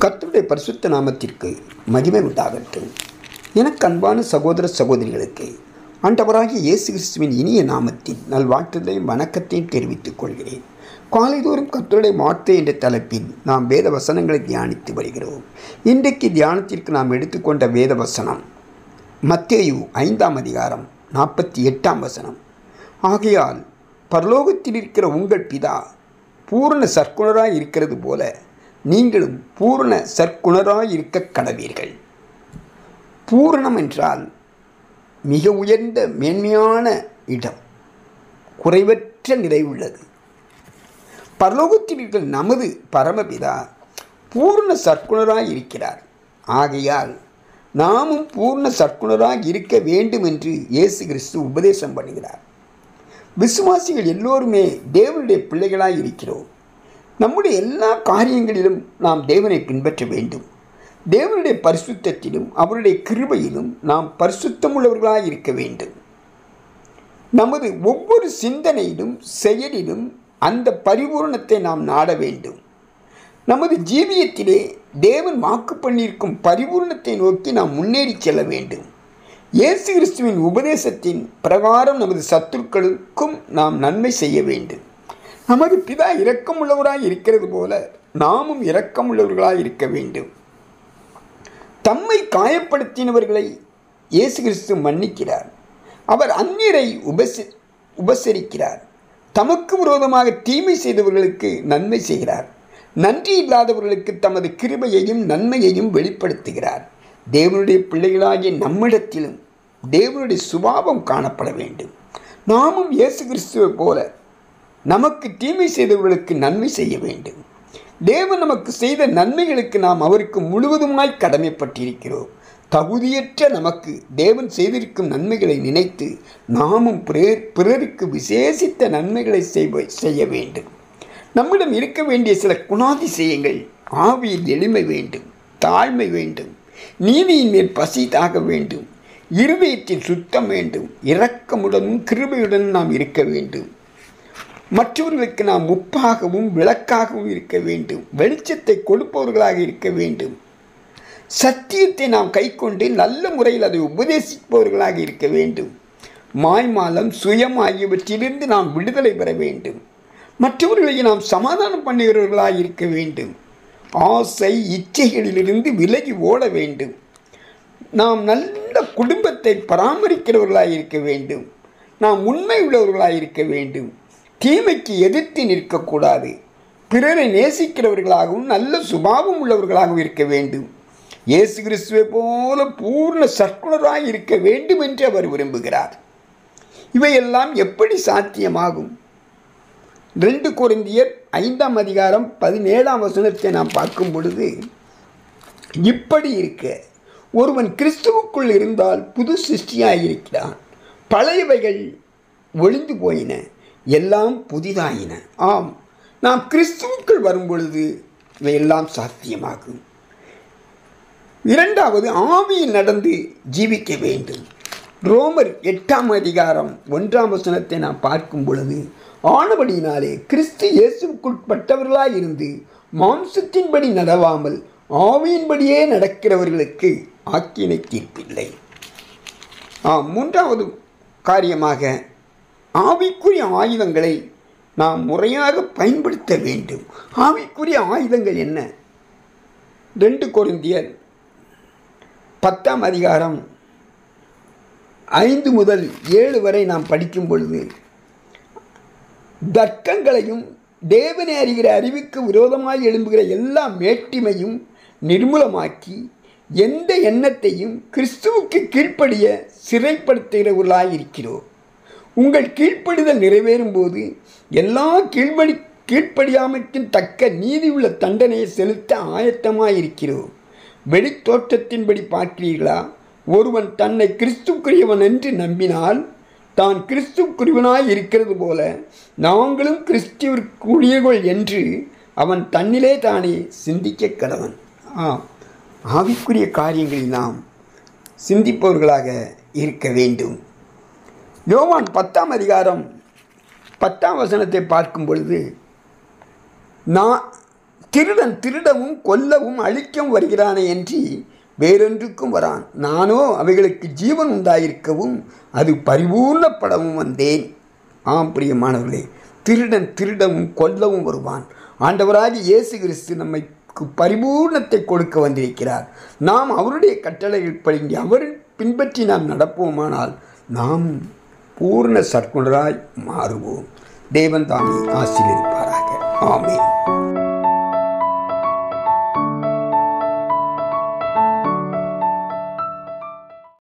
கர்த்தருடைய பரிசுத்த நாமத்திற்கு மகிமை உண்டாகட்டும். எனக்கு அன்பான சகோதர சகோதரிகளுக்கு ஆண்டவராகிய இயேசு கிறிஸ்துவின் இனிய நாமத்தில் நல்வாழ்த்துதலையும் வணக்கத்தையும் தெரிவித்துக் கொள்கிறேன். காலைதோறும் கர்த்தருடைய வார்த்தை என்ற தலைப்பில் நாம் வேத வசனங்களை தியானித்து வருகிறோம். இன்றைக்கு தியானத்திற்கு நாம் எடுத்துக்கொண்ட வேத வசனம் மத்தேயு 5ஆம் அதிகாரம் 48ஆம் வசனம். ஆகையால் பரலோகத்தில் இருக்கிற உங்கள் பிதா பூரண சற்குணராய் இருக்கிறது போல நீங்களும் பூரண சற்குணராய் இருக்க கடவீர்கள். பூரணம் என்றால் மிக உயர்ந்த மேன்மையான இடம், குறைவற்ற நிலை உள்ளது. பரலோகத்தில் இருக்கிற நமது பரமபிதா பூர்ண சற்குணராய் இருக்கிறார். ஆகையால் நாமும் பூர்ண சற்குணராய் இருக்க வேண்டும் என்று இயேசு கிறிஸ்து உபதேசம் பண்ணுகிறார். விசுவாசிகள் எல்லோருமே தேவனுடைய பிள்ளைகளாய் இருக்கிறோம். நம்முடைய எல்லா காரியங்களிலும் நாம் தேவனை பின்பற்ற வேண்டும். தேவனுடைய பரிசுத்தத்திலும் அவருடைய கிருபையிலும் நாம் பரிசுத்தமுள்ளவர்களாய் இருக்க வேண்டும். நமது ஒவ்வொரு சிந்தனையிலும் செயலிலும் அந்த பரிபூரணத்தை நாம் நாட வேண்டும். நமது ஜீவியத்திலே தேவன் வாக்கு பண்ணியிருக்கும் பரிபூரணத்தை நோக்கி நாம் முன்னேறி செல்ல வேண்டும். இயேசு கிறிஸ்துவின் உபதேசத்தின் பிரகாரம் நமது சத்துருக்களுக்கும் நாம் நன்மை செய்ய வேண்டும். நமது பிதா இரக்கமுள்ளவராய் இருக்கிறது போல நாமும் இரக்கமுள்ளவர்களாய் இருக்க வேண்டும். தம்மை காயப்படுத்தினவர்களை இயேசு கிறிஸ்து மன்னிக்கிறார். அவர் அந்நியரை உபசரிக்கிறார். தமக்கு விரோதமாக தீமை செய்தவர்களுக்கு நன்மை செய்கிறார். நன்றி இல்லாதவர்களுக்கு தமது கிருபையையும் நன்மையையும் வெளிப்படுத்துகிறார். தேவனுடைய பிள்ளைகளாகிய நம்மிடத்திலும் தேவனுடைய சுபாவம் காணப்பட வேண்டும். நாமும் இயேசு கிறிஸ்துவை போல நமக்கு தீமை செய்தவர்களுக்கு நன்மை செய்ய வேண்டும். தேவன் நமக்கு செய்த நன்மைகளுக்கு நாம் அவருக்கு முழுவதுமாய் கடமைப்பட்டிருக்கிறோம். தகுதியற்ற நமக்கு தேவன் செய்திருக்கும் நன்மைகளை நினைத்து நாமும் பிறருக்கு விசேஷித்த நன்மைகளை செய்ய வேண்டும். நம்மிடம் இருக்க வேண்டிய சில குணாதிசயங்கள்: ஆவியில் எளிமை வேண்டும், தாழ்மை வேண்டும், நீதியின் மேல் பசி தாக வேண்டும், இருதயத்தில் சுத்தம் வேண்டும், இரக்கமுடனும் கிருபையுடனும் நாம் இருக்க வேண்டும். மற்றவர்களுக்கு நாம் உப்பாகவும் விளக்காகவும் இருக்க வேண்டும். வெளிச்சத்தை கொடுப்பவர்களாக இருக்க வேண்டும். சத்தியத்தை நாம் கைக்கொண்டு நல்ல முறையில் அதை உபதேசிப்பவர்களாக இருக்க வேண்டும். மாய்மாலம், சுயம் ஆகியவற்றிலிருந்து நாம் விடுதலை பெற வேண்டும். மற்றவர்களை நாம் சமாதானம் பண்ணுகிறவர்களாக இருக்க வேண்டும். ஆசை இச்சைகளிலிருந்து விலகி ஓட வேண்டும். நாம் நல்ல குடும்பத்தை பராமரிக்கிறவர்களாக இருக்க வேண்டும். நாம் உண்மை உள்ளவர்களாக இருக்க வேண்டும். தீமைக்கு எதிர்த்து நிற்கக்கூடாது. பிறரை நேசிக்கிறவர்களாகவும் நல்ல சுபாவம் உள்ளவர்களாகவும் இருக்க வேண்டும். இயேசு கிறிஸ்துவை போல பூர்ண சற்குணராய் இருக்க வேண்டும் என்று அவர் விரும்புகிறார். இவையெல்லாம் எப்படி சாத்தியமாகும்? 2 கொரிந்தியர் 5ஆம் அதிகாரம் 17ஆம் வசனத்தை நாம் பார்க்கும் பொழுது, இப்படி இருக்க ஒருவன் கிறிஸ்துவுக்குள் இருந்தால் புது சிருஷ்டியாயிருக்கிறான், பழையவைகள் ஒழிந்து போயின, எல்லாம் புதிதாயின. ஆம், நாம் கிறிஸ்துவுக்குள் வரும் பொழுது இவையெல்லாம் சாத்தியமாகும். 2வது, ஆவியில் நடந்து ஜீவிக்க வேண்டும். ரோமர் 8ஆம் அதிகாரம் 1ஆம் வசனத்தை நாம் பார்க்கும் பொழுது, ஆனபடியினாலே கிறிஸ்து இயேசுவுக்குட்பட்டவர்களாய் இருந்து மாம்சத்தின்படி நடவாமல் ஆவியின்படியே நடக்கிறவர்களுக்கு ஆக்கினை தீர்ப்பில்லை. 3வது காரியமாக, ஆவிக்குரிய ஆயுதங்களை நாம் முறையாக பயன்படுத்த வேண்டும். ஆவிக்குரிய ஆயுதங்கள் என்ன? 2 கொரிந்தியர் 10ஆம் அதிகாரம் 5 முதல் 7 வரை நாம் படிக்கும் பொழுது, தர்க்கங்களையும் தேவனை அறிகிற அறிவுக்கு விரோதமாய் எழும்புகிற எல்லா மேட்டிமையும் நிர்மூலமாக்கி எந்த எண்ணத்தையும் கிறிஸ்துவுக்கு கீழ்ப்படிய சிறைப்படுத்துகிறவர்களாய் இருக்கிறோம். உங்கள் கீழ்ப்படிதல் நிறைவேறும் போது எல்லா கீழ்ப்படியாமைக்கும் தக்க நீதியுள்ள தண்டனையை செலுத்த ஆயத்தமாயிருக்கிறோம். வெளித்தோற்றத்தின்படி பார்க்கிறீர்களா? ஒருவன் தன்னை கிறிஸ்துக்குரியவன் என்று நம்பினால் தான் கிறிஸ்துக்குரியவனாய் இருக்கிறது போல நாங்களும் கிறிஸ்துவிற்குரியவர்கள் என்று அவன் தன்னிலே தானே சிந்திக்க கடவன். ஆவிக்குரிய காரியங்களில் நாம் சிந்திப்பவர்களாக இருக்க வேண்டும். யோவான் 10ஆம் அதிகாரம் 10ஆம் வசனத்தை பார்க்கும் பொழுது, திருடன் திருடவும் கொல்லவும் அழிக்கவும் வருகிறானே என்று வேறொன்றுக்கும் வரான். நானோ அவைகளுக்கு ஜீவன் உண்டாயிருக்கவும் அது பரிபூர்ணப்படவும் வந்தேன். ஆம் பிரியமானவர்களே, திருடன் திருடவும் கொல்லவும் வருவான். ஆண்டவராகிய இயேசு கிறிஸ்து நம்மைக்கு பரிபூர்ணத்தை கொடுக்க வந்திருக்கிறார். நாம் அவருடைய கட்டளைகள் படி அவர் பின்பற்றி நாம் நடப்போமானால் நாம் பூர்ண சற்குணராய் மாறுவோம். தேவன் தாமே ஆசீர்வதிப்பாராக. ஆமென்.